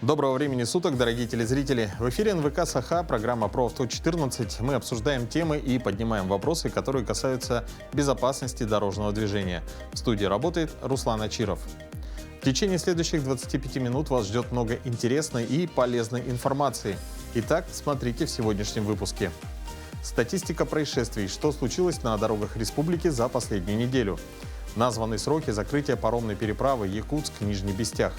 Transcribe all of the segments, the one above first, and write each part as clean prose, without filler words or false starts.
Доброго времени суток, дорогие телезрители. В эфире НВК «Саха», программа про авто 14. Мы обсуждаем темы и поднимаем вопросы, которые касаются безопасности дорожного движения. В студии работает Руслан Ачиров. В течение следующих 25 минут вас ждет много интересной и полезной информации. Итак, смотрите в сегодняшнем выпуске. Статистика происшествий. Что случилось на дорогах республики за последнюю неделю? Названы сроки закрытия паромной переправы Якутск-Нижний Бестях.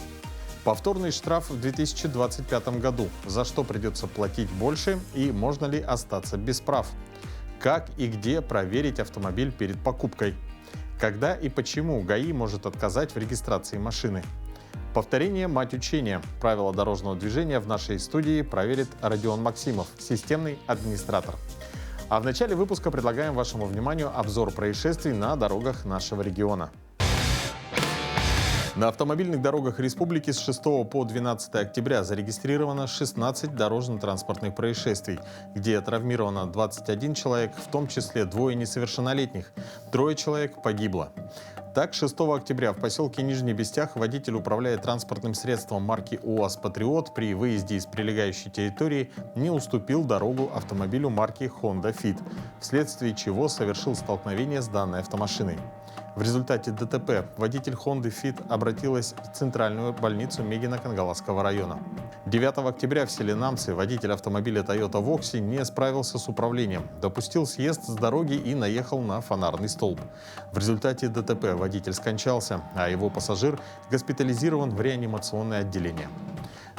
Повторный штраф в 2025 году. За что придется платить больше и можно ли остаться без прав? Как и где проверить автомобиль перед покупкой? Когда и почему ГАИ может отказать в регистрации машины? Повторение – мать учения. Правила дорожного движения в нашей студии проверит Родион Максимов, системный администратор. А в начале выпуска предлагаем вашему вниманию обзор происшествий на дорогах нашего региона. На автомобильных дорогах республики с 6 по 12 октября зарегистрировано 16 дорожно-транспортных происшествий, где травмировано 21 человек, в том числе двое несовершеннолетних. 3 человек погибло. Так, 6 октября в поселке Нижний Бестях водитель, управляя транспортным средством марки УАЗ «Патриот», при выезде из прилегающей территории не уступил дорогу автомобилю марки Honda Fit, вследствие чего совершил столкновение с данной автомашиной. В результате ДТП водитель Honda Fit обратилась в центральную больницу Мегино-Кангаласского района. 9 октября в селе Намцы водитель автомобиля Toyota Voxy не справился с управлением, допустил съезд с дороги и наехал на фонарный столб. В результате ДТП водитель скончался, а его пассажир госпитализирован в реанимационное отделение.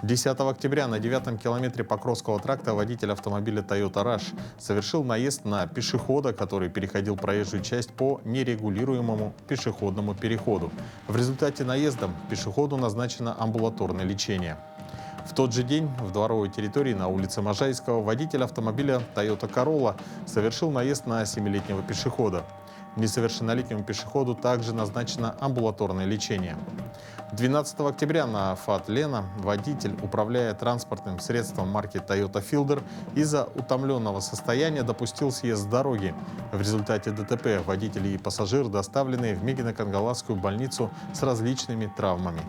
10 октября на 9-м километре Покровского тракта водитель автомобиля Toyota Rush совершил наезд на пешехода, который переходил проезжую часть по нерегулируемому пешеходному переходу. В результате наезда пешеходу назначено амбулаторное лечение. В тот же день в дворовой территории на улице Можайского водитель автомобиля Toyota Corolla совершил наезд на 7-летнего пешехода. Несовершеннолетнему пешеходу также назначено амбулаторное лечение. 12 октября на ФАТ «Лена» водитель, управляя транспортным средством марки Toyota Fielder, из-за утомленного состояния допустил съезд с дороги. В результате ДТП водитель и пассажир доставлены в Мегино-Кангаласскую больницу с различными травмами.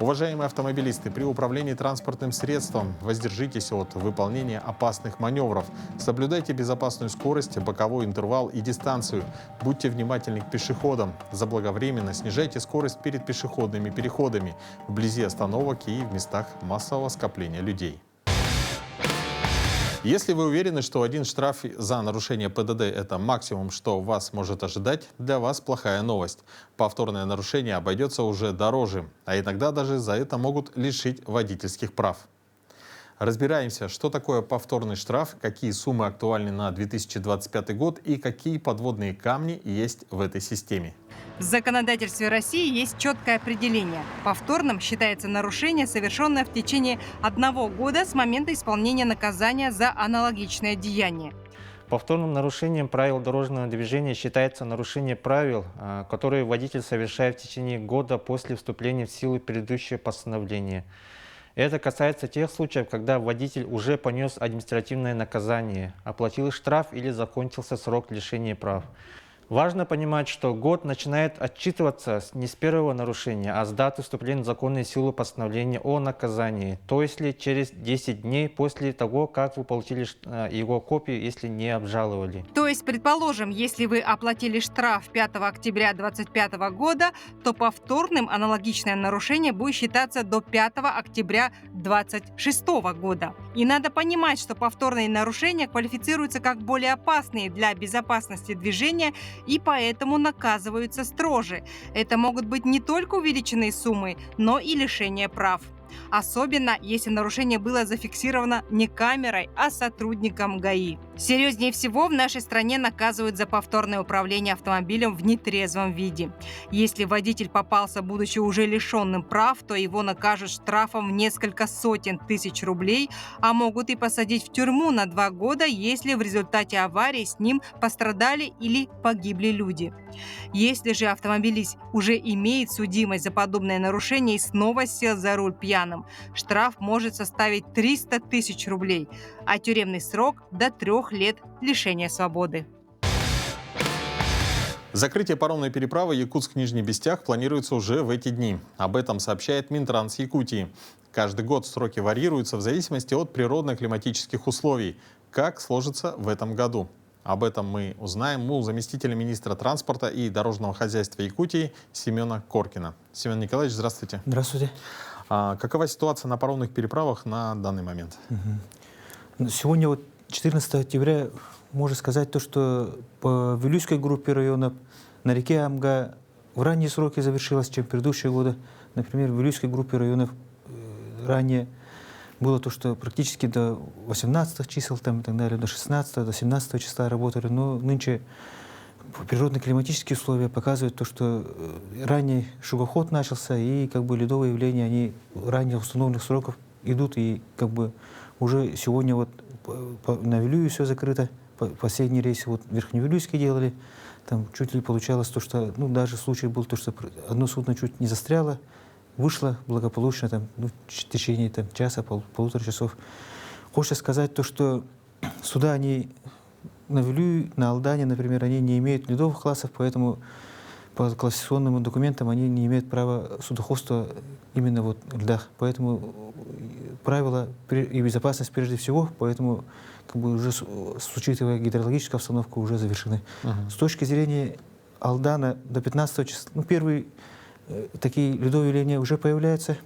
Уважаемые автомобилисты, при управлении транспортным средством воздержитесь от выполнения опасных маневров. Соблюдайте безопасную скорость, боковой интервал и дистанцию. Будьте внимательны к пешеходам. Заблаговременно снижайте скорость перед пешеходными переходами, вблизи остановок и в местах массового скопления людей. Если вы уверены, что один штраф за нарушение ПДД – это максимум, что вас может ожидать, для вас плохая новость. Повторное нарушение обойдется уже дороже, а иногда даже за это могут лишить водительских прав. Разбираемся, что такое повторный штраф, какие суммы актуальны на 2025 год и какие подводные камни есть в этой системе. В законодательстве России есть четкое определение. Повторным считается нарушение, совершенное в течение 1 года с момента исполнения наказания за аналогичное деяние. Повторным нарушением правил дорожного движения считается нарушение правил, которые водитель совершает в течение года после вступления в силу предыдущего постановления. Это касается тех случаев, когда водитель уже понес административное наказание, оплатил штраф или закончился срок лишения прав. Важно понимать, что год начинает отчитываться не с первого нарушения, а с даты вступления в законную силу постановления о наказании, то есть через 10 дней после того, как вы получили его копию, если не обжаловали. То есть, предположим, если вы оплатили штраф 5 октября 2025 года, то повторным аналогичное нарушение будет считаться до 5 октября 2026 года. И надо понимать, что повторные нарушения квалифицируются как более опасные для безопасности движения и поэтому наказываются строже. Это могут быть не только увеличенные суммы, но и лишение прав. Особенно, если нарушение было зафиксировано не камерой, а сотрудником ГАИ. Серьезнее всего в нашей стране наказывают за повторное управление автомобилем в нетрезвом виде. Если водитель попался, будучи уже лишенным прав, то его накажут штрафом в несколько сотен тысяч рублей, а могут и посадить в тюрьму на 2 года, если в результате аварии с ним пострадали или погибли люди. Если же автомобилист уже имеет судимость за подобное нарушение и снова сел за руль пьяным, штраф может составить 300 тысяч рублей, а тюремный срок до 3 лет лишения свободы. Закрытие паромной переправы Якутск-Нижний Бестях планируется уже в эти дни. Об этом сообщает Минтранс Якутии. Каждый год сроки варьируются в зависимости от природно-климатических условий. Как сложится в этом году? Об этом мы узнаем у заместителя министра транспорта и дорожного хозяйства Якутии Семена Коркина. Семен Николаевич, здравствуйте. Здравствуйте. Какова ситуация на паромных переправах на данный момент? Сегодня, 14 октября, можно сказать то, что по Вилюйской группе районов на реке Амга в ранние сроки завершилось, чем в предыдущие годы. Например, в Вилюйской группе районов ранее было то, что практически до 18 чисел там, и так далее, до 16, до 17 числа работали. Но нынче природно-климатические условия показывают то, что ранний шугоход начался, и ледовые явления, они ранее установленных сроков идут, и уже сегодня на Вилюе все закрыто. Последний рейс Верхневилюйский делали. Там чуть ли получалось то, что, даже случай был то, что одно судно чуть не застряло, вышло благополучно в течение часа, полутора часов. Хочется сказать то, что суда, они на Вилюе, на Алдане, например, они не имеют ледовых классов, поэтому по классификационным документам они не имеют права судоходства именно в льдах. Поэтому правила и безопасность прежде всего, поэтому уже учитывая гидрологическую обстановку, уже завершены. С точки зрения Алдана до 15 числа, первые такие ледовые явления уже появляются.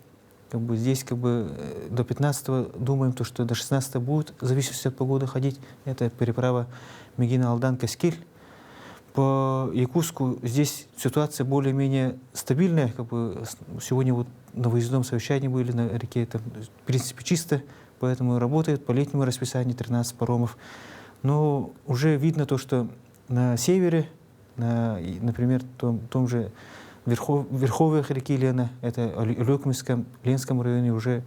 Здесь до 15 думаем, то, что до 16 будет, в зависимости от погоды, ходить. Это переправа Мегина-Алдан-Каскиль. По Якутску здесь ситуация более-менее стабильная. Сегодня на выездном совещании были на реке, в принципе чисто, поэтому работает по летнему расписанию 13 паромов. Но уже видно то, что на севере, например, в том же верховьях реки Лена, это в Лекминском, Ленском районе, уже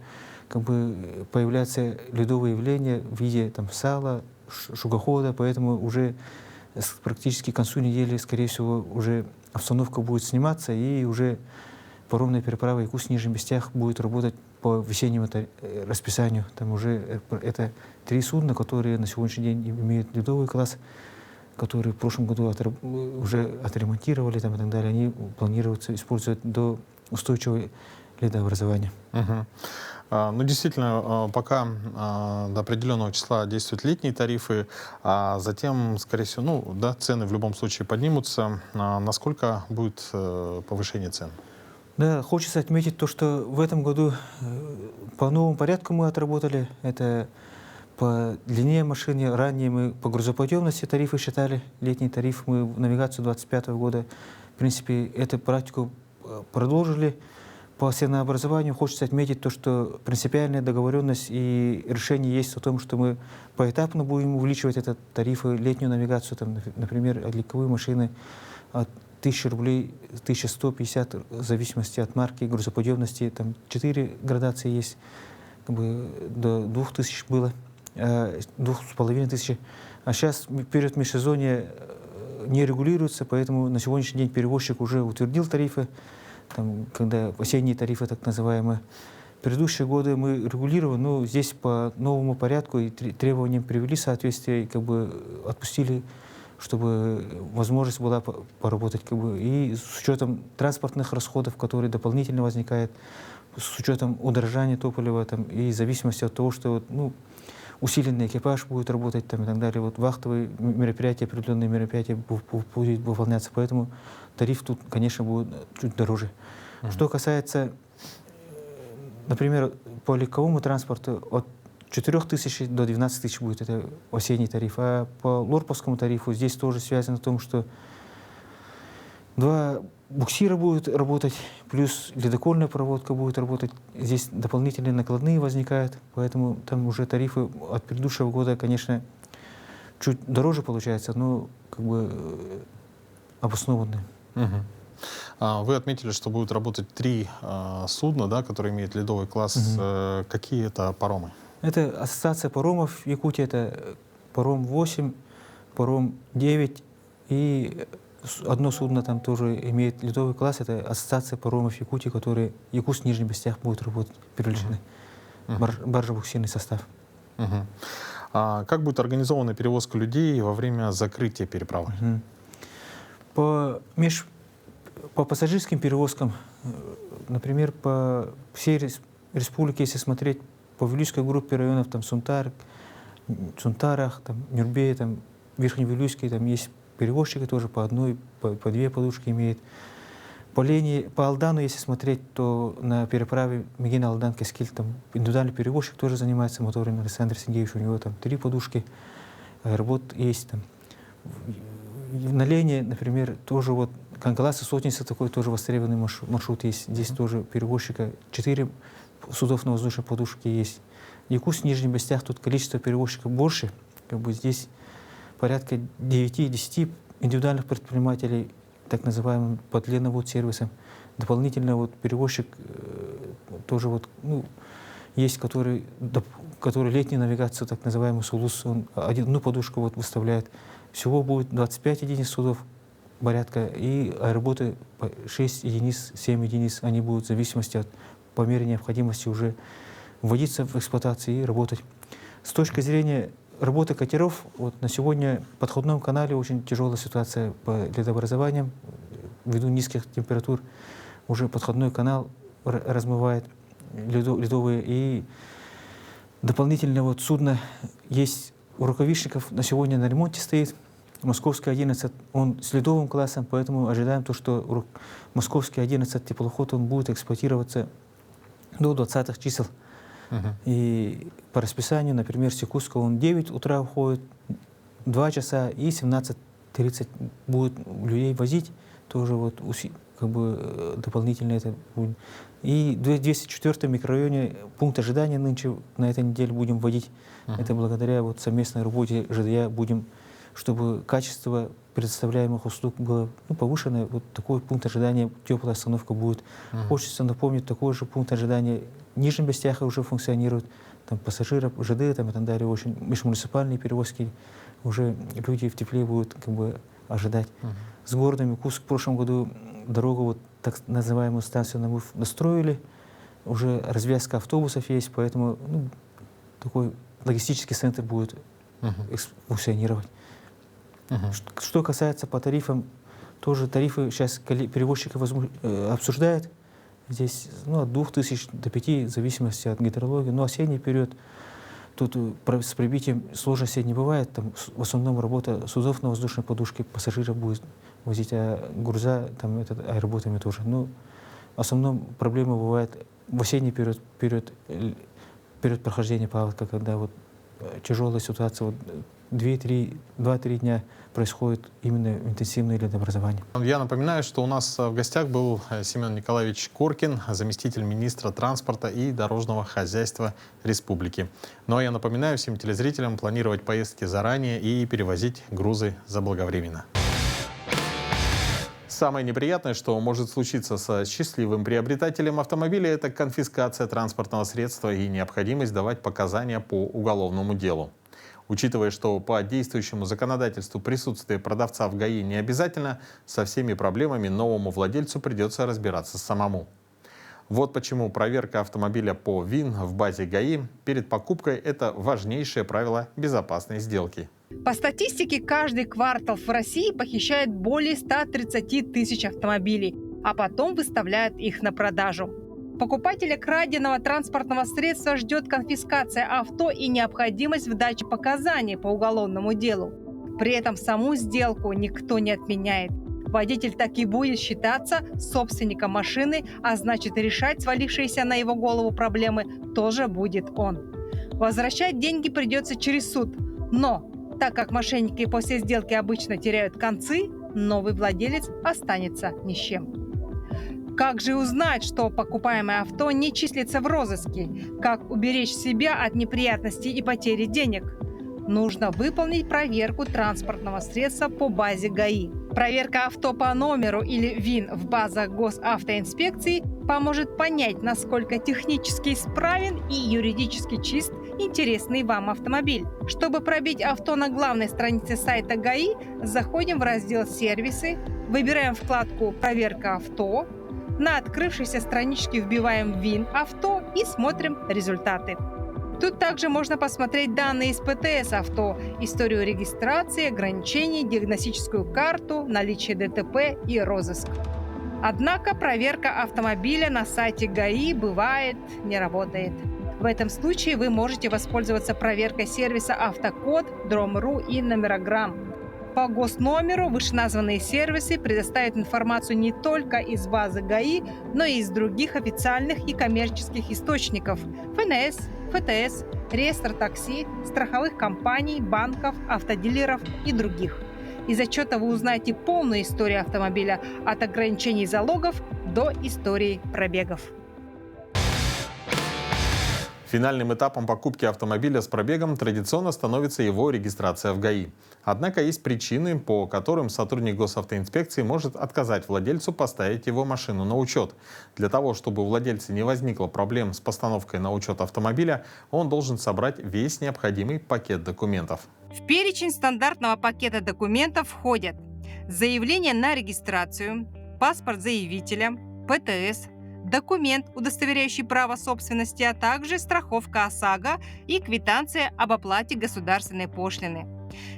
появляются ледовые явления в виде сала, шугохода, поэтому уже практически к концу недели, скорее всего, уже обстановка будет сниматься, и уже паромная переправа Якутск-Нижний Бестях будет работать по весеннему расписанию. Там уже это 3 судна, которые на сегодняшний день имеют ледовый класс, которые в прошлом году уже отремонтировали и так далее. Они планируются использовать до устойчивого ледообразования. Действительно, пока до определенного числа действуют летние тарифы, а затем, скорее всего, цены в любом случае поднимутся. Насколько будет повышение цен? Да, хочется отметить то, что в этом году по новому порядку мы отработали. Это по длине машины. Ранее мы по грузоподъемности тарифы считали. Летний тариф мы в навигацию 2025 года. В принципе, эту практику продолжили. По ценообразованию хочется отметить то, что принципиальная договоренность и решение есть о том, что мы поэтапно будем увеличивать этот тарифы, летнюю навигацию, например, легковые машины от 1000 рублей, 1150, в зависимости от марки, грузоподъемности. 4 градации есть, до 2000 было, 2500. А сейчас период межсезонья не регулируется, поэтому на сегодняшний день перевозчик уже утвердил тарифы, когда осенние тарифы, так называемые. В предыдущие годы мы регулировали, но здесь по новому порядку и требованиям привели соответствие, и отпустили, чтобы возможность была поработать. И с учетом транспортных расходов, которые дополнительно возникают, с учетом удорожания топлива и в зависимости от того, что усиленный экипаж будет работать и так далее, вахтовые мероприятия, определенные мероприятия будут выполняться, поэтому тариф тут, конечно, будет чуть дороже. Что касается, например, по легковому транспорту от 4000 до 12 тысяч будет это осенний тариф, а по лорповскому тарифу здесь тоже связано с том, что 2 буксира будут работать, плюс ледокольная проводка будет работать. Здесь дополнительные накладные возникают, поэтому там уже тарифы от предыдущего года, конечно, чуть дороже получается, но обоснованные. Вы отметили, что будут работать 3 судна, которые имеют ледовый класс. Какие это паромы? Это ассоциация паромов Якутии, это паром 8, паром 9 и одно судно там тоже имеет ледовый класс, это ассоциация паромов Якутии, которые Якутск-Нижний Бестях будут работать, привлечены. Баржа-буксирный состав. Как будет организована перевозка людей во время закрытия переправы? По пассажирским перевозкам, например, по всей республики, если смотреть по Вилюйской группе районов, там Цунтарах, там Нюрбе, там Верхневилюйский, там есть перевозчики тоже по одной, по две подушки имеют. По линии, по Алдану, если смотреть, то на переправе Мегина-Алдан-Кескиль, там индивидуальный перевозчик тоже занимается моторами, Александр Сергеевич, у него там 3 подушки, работ есть там. На линии, например, тоже вот Канкалас-Сотница, такой тоже востребованный маршрут есть. Здесь тоже перевозчика 4 судов на воздушной подушке есть. Якутск, Нижний Бастях, тут количество перевозчиков больше, как бы здесь порядка 9-10 индивидуальных предпринимателей, так называемым по длинновод сервисам. Дополнительно вот перевозчик тоже вот, ну, есть, который летнюю навигацию, так называемый Сулус, он одну подушку вот выставляет. Всего будет 25 единиц судов порядка, и аэроботы 6 единиц, 7 единиц, они будут в зависимости от, по мере необходимости уже вводиться в эксплуатацию и работать. С точки зрения работы катеров, вот на сегодня в подходном канале очень тяжелая ситуация по ледообразованиям. Ввиду низких температур уже подходной канал размывает ледовые. И дополнительно вот судно есть у рукавишников, на сегодня на ремонте стоит. Московский 11, он с ледовым классом, поэтому ожидаем то, что Московский 11 теплоход, он будет эксплуатироваться до 20-х чисел. И по расписанию, например, с Якутска он 9 утра уходит, 2 часа, и 17:30 будет людей возить, тоже вот как бы дополнительно это будет. И в 204-м микрорайоне пункт ожидания нынче на этой неделе будем вводить. Это благодаря вот совместной работе ЖДЯ будем, чтобы качество предоставляемых услуг было, ну, повышенное. Вот такой пункт ожидания, теплая остановка будет. Хочется напомнить, такой же пункт ожидания в Нижнем Бастяхе уже функционирует. Там пассажиров, ЖД там, и так далее, очень межмуниципальные перевозки. Уже люди в тепле будут как бы ожидать. С городом Якутск в прошлом году дорогу, вот так называемую станцию Намыв, достроили. Уже развязка автобусов есть, поэтому ну, такой логистический центр будет функционировать. Что касается по тарифам, тоже тарифы сейчас перевозчики обсуждают. Здесь ну, от 2000 до 5, в зависимости от гидрологии. Но осенний период, тут с прибитием сложностей не бывает. Там в основном работа судов на воздушной подушке, пассажиров будет возить, а груза там, аэроботами тоже. Но в основном проблема бывает в осенний период прохождения паводка, когда вот тяжелая ситуация, вот 2-3 дня происходит именно интенсивное ледообразование. Я напоминаю, что у нас в гостях был Семен Николаевич Коркин, заместитель министра транспорта и дорожного хозяйства республики. Ну а я напоминаю всем телезрителям планировать поездки заранее и перевозить грузы заблаговременно. Самое неприятное, что может случиться со счастливым приобретателем автомобиля, это конфискация транспортного средства и необходимость давать показания по уголовному делу. Учитывая, что по действующему законодательству присутствие продавца в ГАИ не обязательно, со всеми проблемами новому владельцу придется разбираться самому. Вот почему проверка автомобиля по ВИН в базе ГАИ перед покупкой – это важнейшее правило безопасной сделки. По статистике, каждый квартал в России похищают более 130 тысяч автомобилей, а потом выставляют их на продажу. Покупателя краденого транспортного средства ждет конфискация авто и необходимость в даче показаний по уголовному делу. При этом саму сделку никто не отменяет. Водитель так и будет считаться собственником машины, а значит, решать свалившиеся на его голову проблемы тоже будет он. Возвращать деньги придется через суд. Но, так как мошенники после сделки обычно теряют концы, новый владелец останется ни с чем. Как же узнать, что покупаемое авто не числится в розыске? Как уберечь себя от неприятностей и потери денег? Нужно выполнить проверку транспортного средства по базе ГАИ. Проверка авто по номеру или ВИН в базах госавтоинспекции поможет понять, насколько технически исправен и юридически чист интересный вам автомобиль. Чтобы пробить авто на главной странице сайта ГАИ, заходим в раздел «Сервисы», выбираем вкладку «Проверка авто», на открывшейся страничке вбиваем ВИН авто и смотрим результаты. Тут также можно посмотреть данные из ПТС авто, историю регистрации, ограничений, диагностическую карту, наличие ДТП и розыск. Однако проверка автомобиля на сайте ГАИ бывает не работает. В этом случае вы можете воспользоваться проверкой сервиса «Автокод», «Дром.ру» и «Номерограмм». По госномеру вышеназванные сервисы предоставят информацию не только из базы ГАИ, но и из других официальных и коммерческих источников – ФНС, ФТС, реестр такси, страховых компаний, банков, автодилеров и других. Из отчета вы узнаете полную историю автомобиля от ограничений залогов до истории пробегов. Финальным этапом покупки автомобиля с пробегом традиционно становится его регистрация в ГАИ. Однако есть причины, по которым сотрудник госавтоинспекции может отказать владельцу поставить его машину на учет. Для того, чтобы у владельца не возникло проблем с постановкой на учет автомобиля, он должен собрать весь необходимый пакет документов. В перечень стандартного пакета документов входят заявление на регистрацию, паспорт заявителя, ПТС, документ, удостоверяющий право собственности, а также страховка ОСАГО и квитанция об оплате государственной пошлины.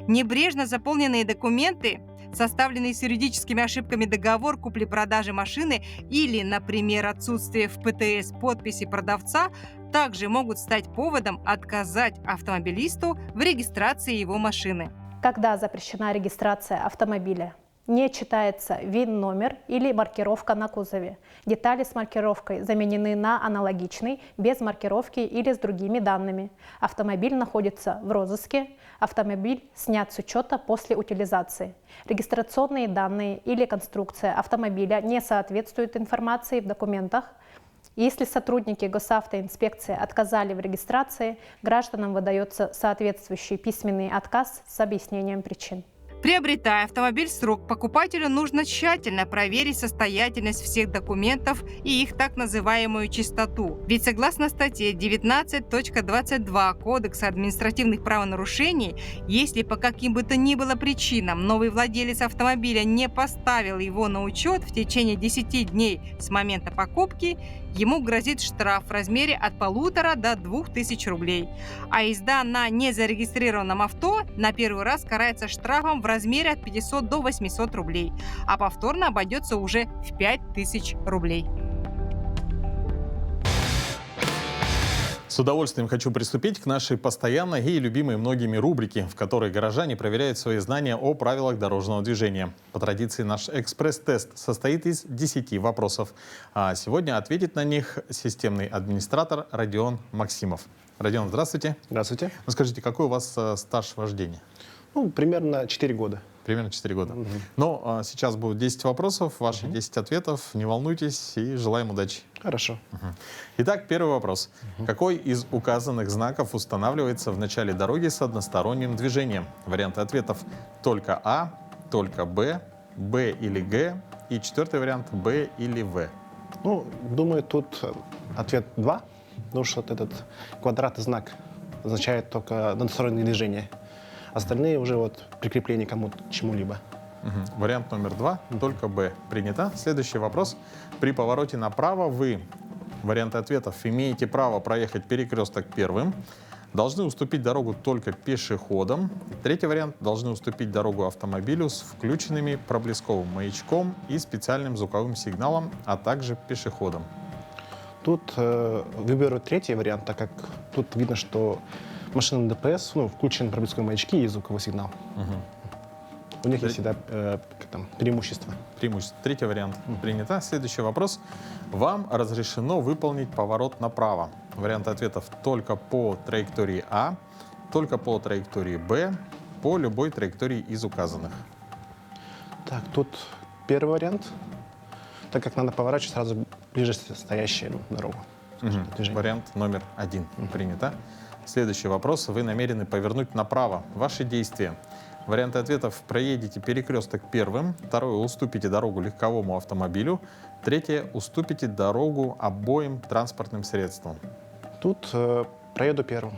Небрежно заполненные документы, составленный с юридическими ошибками договор купли-продажи машины или, например, отсутствие в ПТС подписи продавца, также могут стать поводом отказать автомобилисту в регистрации его машины. Когда запрещена регистрация автомобиля, не читается ВИН-номер или маркировка на кузове. Детали с маркировкой заменены на аналогичный, без маркировки или с другими данными. Автомобиль находится в розыске. Автомобиль снят с учета после утилизации. Регистрационные данные или конструкция автомобиля не соответствуют информации в документах. Если сотрудники госавтоинспекции отказали в регистрации, гражданам выдается соответствующий письменный отказ с объяснением причин. Приобретая автомобиль с рук, покупателю нужно тщательно проверить состоятельность всех документов и их так называемую чистоту. Ведь согласно статье 19.22 Кодекса административных правонарушений, если по каким бы то ни было причинам новый владелец автомобиля не поставил его на учет в течение 10 дней с момента покупки, ему грозит штраф в размере от 1500 до 2000 рублей. А езда на незарегистрированном авто на первый раз карается штрафом в размере от 500 до 800 рублей, а повторно обойдется уже в 5000 рублей. С удовольствием хочу приступить к нашей постоянной и любимой многими рубрике, в которой горожане проверяют свои знания о правилах дорожного движения. По традиции наш экспресс-тест состоит из 10 вопросов. А сегодня ответит на них системный администратор Родион Максимов. Родион, здравствуйте. Здравствуйте. Ну, скажите, какой у вас стаж вождения? Примерно 4 года. Примерно 4 года. Но сейчас будут 10 вопросов, ваши 10 ответов. Не волнуйтесь и желаем удачи. Хорошо. Итак, первый вопрос. Какой из указанных знаков устанавливается в начале дороги с односторонним движением? Варианты ответов: только А, только Б, Б или Г, и четвертый вариант Б или В. Думаю, тут ответ 2, потому что вот этот квадратный знак означает только одностороннее движение. Остальные уже прикрепление к чему-либо. Вариант номер 2, только Б. Принято. Следующий вопрос. При повороте направо вы, варианты ответов: имеете право проехать перекресток первым, должны уступить дорогу только пешеходам. Третий вариант: должны уступить дорогу автомобилю с включенными проблесковым маячком и специальным звуковым сигналом, а также пешеходам. Тут выберу третий вариант, так как тут видно, что машина ДПС, включены проблесковые маячки и звуковой сигнал. У них есть всегда преимущество. Преимущество. Третий вариант принято. Следующий вопрос. Вам разрешено выполнить поворот направо. Варианты ответов: только по траектории А, только по траектории Б, по любой траектории из указанных. Так, тут первый вариант, так как надо поворачивать сразу ближе стоящую дорогу. Вариант номер 1 принято. Следующий вопрос. Вы намерены повернуть направо. Ваши действия. Варианты ответов: проедете перекресток первым. Второе: уступите дорогу легковому автомобилю. Третье: уступите дорогу обоим транспортным средствам. Тут проеду первым.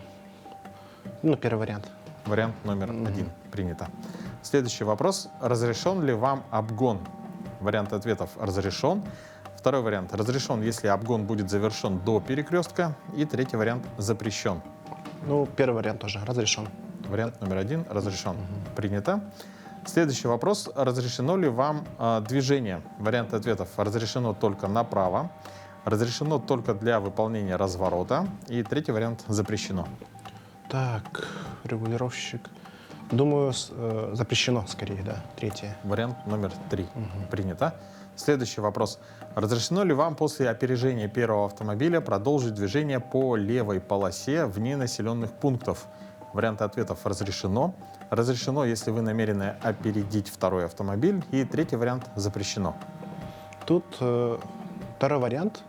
Первый вариант. Вариант номер 1 принято. Следующий вопрос. Разрешен ли вам обгон? Варианты ответов: разрешен. Второй вариант: разрешен, если обгон будет завершен до перекрестка. И третий вариант: запрещен. Первый вариант тоже разрешен. Вариант номер 1 разрешен. Принято. Следующий вопрос. Разрешено ли вам движение? Варианты ответов. Разрешено только направо. Разрешено только для выполнения разворота. И третий вариант. Запрещено. Так, регулировщик. Думаю, запрещено скорее, да, третье. Вариант номер 3. Принято. Следующий вопрос. Разрешено ли вам после опережения первого автомобиля продолжить движение по левой полосе вне населенных пунктов? Варианты ответов. Разрешено. Разрешено, если вы намерены опередить второй автомобиль. И третий вариант. Запрещено. Тут второй вариант,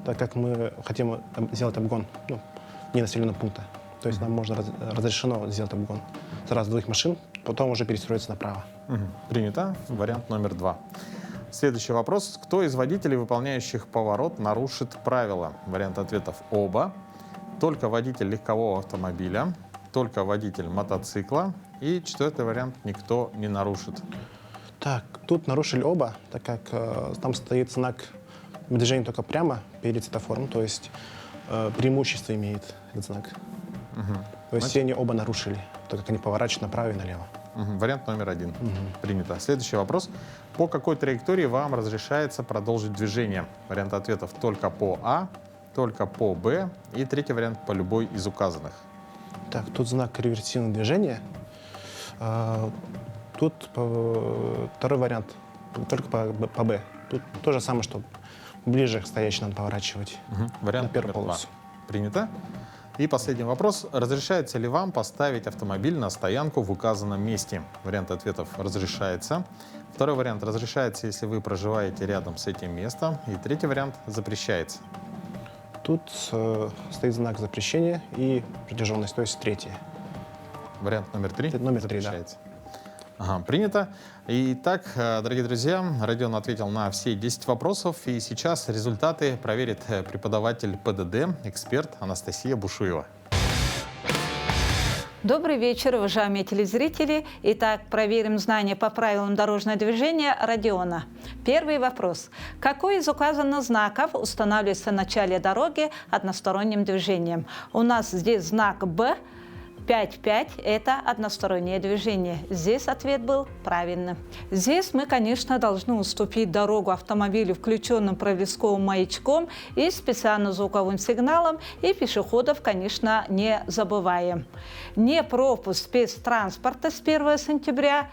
так как мы хотим сделать обгон не населенного пункта. То есть нам можно разрешено сделать обгон сразу двух машин, потом уже перестроиться направо. Принято. Вариант номер 2. Следующий вопрос. Кто из водителей, выполняющих поворот, нарушит правила? Вариант ответов. Оба. Только водитель легкового автомобиля. Только водитель мотоцикла. И четвертый вариант. Никто не нарушит. Так, тут нарушили оба, так как там стоит знак движения только прямо перед светофором, то есть преимущество имеет этот знак. То есть все они оба нарушили, так как они поворачивают направо и налево. Вариант номер 1. Принято. Следующий вопрос. По какой траектории вам разрешается продолжить движение? Вариант ответов только по А, только по Б и третий вариант по любой из указанных. Так, тут знак реверсивного движения. Тут второй вариант, только по Б. Тут то же самое, что ближе к стоящей надо поворачивать. Вариант на первую номер 2. полосу. Принято. И последний вопрос. Разрешается ли вам поставить автомобиль на стоянку в указанном месте? Вариант ответов. Разрешается. Второй вариант. Разрешается, если вы проживаете рядом с этим местом. И третий вариант. Запрещается. Тут стоит знак запрещения и протяженность, то есть третье. Вариант номер 3. Номер 3, да. Запрещается. Ага, принято. Итак, дорогие друзья, Родион ответил на все 10 вопросов. И сейчас результаты проверит преподаватель ПДД, эксперт Анастасия Бушуева. Добрый вечер, уважаемые телезрители. Итак, проверим знания по правилам дорожного движения Родиона. Первый вопрос. Какой из указанных знаков устанавливается в начале дороги односторонним движением? У нас здесь знак Б. 5-5 – это одностороннее движение. Здесь ответ был правильным. Здесь мы, конечно, должны уступить дорогу автомобилю, включенным проблесковым маячком и специальным звуковым сигналом, и пешеходов, конечно, не забываем. Не пропуск спецтранспорта с 1 сентября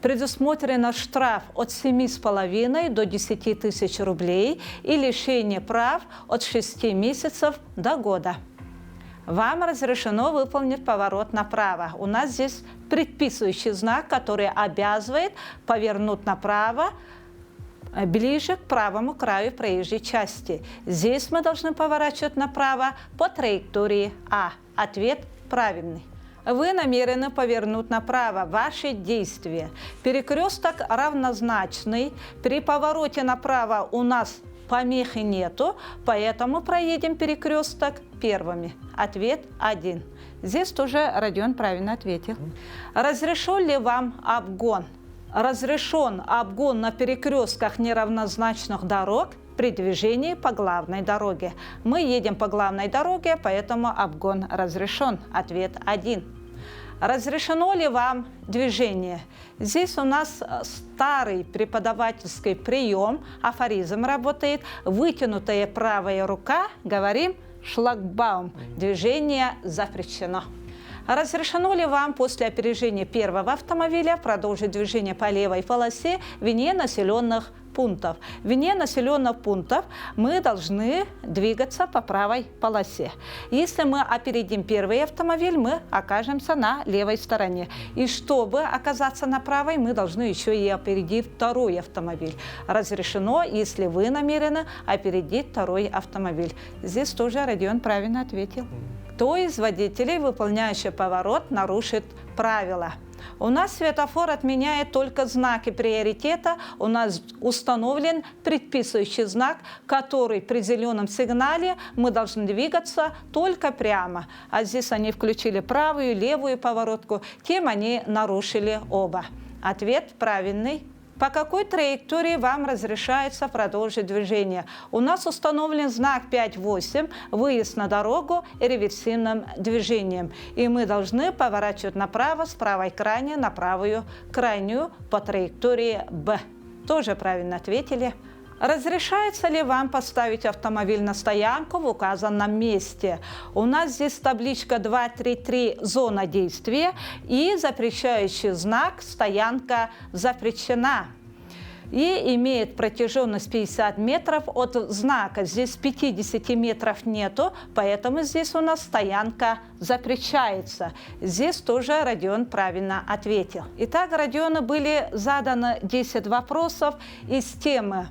предусмотрен штраф от 7,5 до 10 тысяч рублей и лишение прав от 6 месяцев до года. Вам разрешено выполнить поворот направо. У нас здесь предписывающий знак, который обязывает повернуть направо ближе к правому краю проезжей части. Здесь мы должны поворачивать направо по траектории А. Ответ правильный. Вы намерены повернуть направо. Ваши действия. Перекресток равнозначный. При повороте направо у нас помехи нету, поэтому проедем перекресток первыми. Ответ 1. Здесь тоже Родион правильно ответил. Разрешен ли вам обгон? Разрешен обгон на перекрестках неравнозначных дорог при движении по главной дороге. Мы едем по главной дороге, поэтому обгон разрешен. Ответ 1. Разрешено ли вам движение? Здесь у нас старый преподавательский прием, афоризм работает. Вытянутая правая рука, говорим, шлагбаум. Движение запрещено. Разрешено ли вам после опережения первого автомобиля продолжить движение по левой полосе вне населенных пунктов? Вне населенных пунктов мы должны двигаться по правой полосе. Если мы опередим первый автомобиль, мы окажемся на левой стороне. И чтобы оказаться на правой, мы должны еще и опередить второй автомобиль. Разрешено, если вы намерены опередить второй автомобиль. Здесь тоже Родион правильно ответил. Кто из водителей, выполняющий поворот, нарушит правила? У нас светофор отменяет только знаки приоритета. У нас установлен предписывающий знак, который при зеленом сигнале мы должны двигаться только прямо. А здесь они включили правую и левую поворотку, тем они нарушили оба. Ответ правильный. По какой траектории вам разрешается продолжить движение? У нас установлен знак 5-8, выезд на дорогу реверсивным движением. И мы должны поворачивать направо с правой крайней на правую крайнюю по траектории Б. Тоже правильно ответили. Разрешается ли вам поставить автомобиль на стоянку в указанном месте? У нас здесь табличка 2.3.3 «Зона действия» и запрещающий знак «Стоянка запрещена». И имеет протяженность 50 метров от знака. Здесь 50 метров нету, поэтому здесь у нас стоянка запрещается. Здесь тоже Родион правильно ответил. Итак, Родиону были заданы 10 вопросов из темы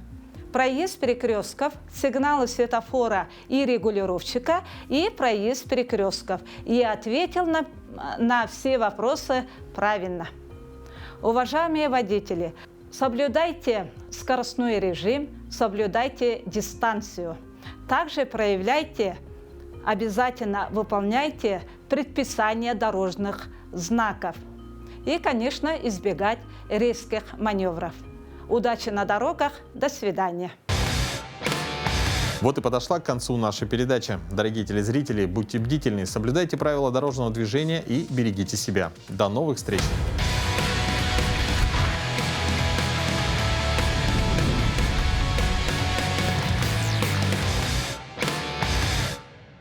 проезд перекрестков, сигналы светофора и регулировщика и проезд перекрестков. И ответил на все вопросы правильно. Уважаемые водители, соблюдайте скоростной режим, соблюдайте дистанцию. Также обязательно выполняйте предписания дорожных знаков. И, конечно, избегать резких маневров. Удачи на дорогах. До свидания. Вот и подошла к концу наша передача. Дорогие телезрители, будьте бдительны, соблюдайте правила дорожного движения и берегите себя. До новых встреч!